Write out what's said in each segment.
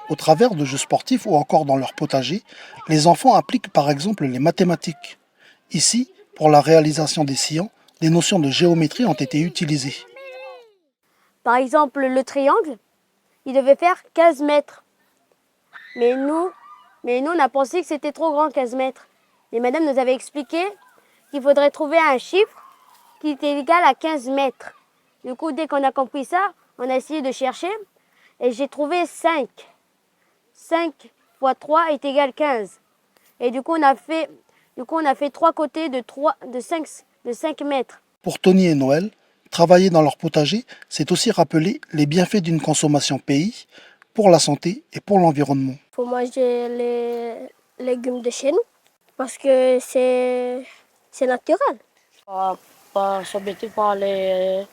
Au travers de jeux sportifs ou encore dans leur potager, les enfants appliquent par exemple les mathématiques. Ici, pour la réalisation des sillons, des notions de géométrie ont été utilisées. Par exemple, le triangle, il devait faire 15 mètres. Mais nous, on a pensé que c'était trop grand, 15 mètres. Et madame nous avait expliqué qu'il faudrait trouver un chiffre qui était égal à 15 mètres. Du coup, dès qu'on a compris ça, on a essayé de chercher et j'ai trouvé 5. 5 fois 3 est égal à 15. Et du coup, on a fait 3 côtés de 5 mètres. Pour Tony et Noël, travailler dans leur potager, c'est aussi rappeler les bienfaits d'une consommation pays pour la santé et pour l'environnement. Il faut manger les légumes de chez nous parce que c'est naturel. Pas s'embêter pour aller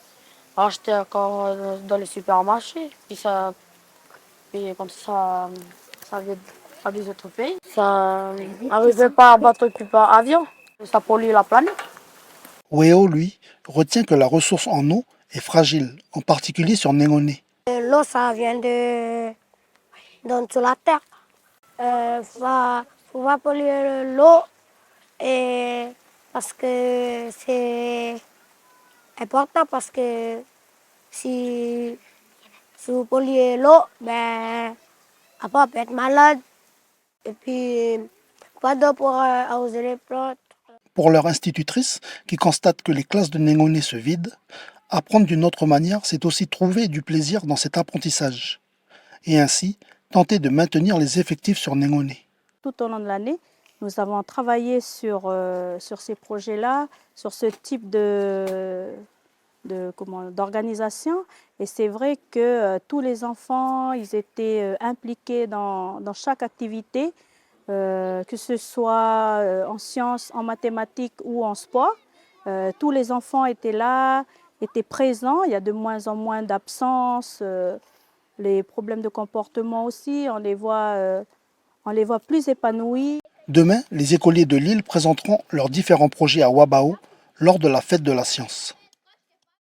acheter encore dans les supermarchés. Puis comme ça vient des autres pays. Ça n'arrivait pas à battre par avion. Ça pollue la planète. Weo, lui, retient que la ressource en eau est fragile, en particulier sur Négoné. L'eau, ça vient de la terre. Faut pas polluer l'eau et parce que c'est important parce que si vous polluez l'eau, ben après on peut être malade et puis pas d'eau pour arroser les plantes. Pour leur institutrice, qui constate que les classes de Négoné se vident, apprendre d'une autre manière, c'est aussi trouver du plaisir dans cet apprentissage. Et ainsi, tenter de maintenir les effectifs sur Négoné. Tout au long de l'année, nous avons travaillé sur ces projets-là, sur ce type d'organisation. Et c'est vrai que tous les enfants, ils étaient impliqués dans chaque activité, que ce soit en sciences, en mathématiques ou en sport. Tous les enfants étaient là, étaient présents. Il y a de moins en moins d'absence. Les problèmes de comportement aussi, on les voit plus épanouis. Demain, les écoliers de Lille présenteront leurs différents projets à Wabao lors de la fête de la science.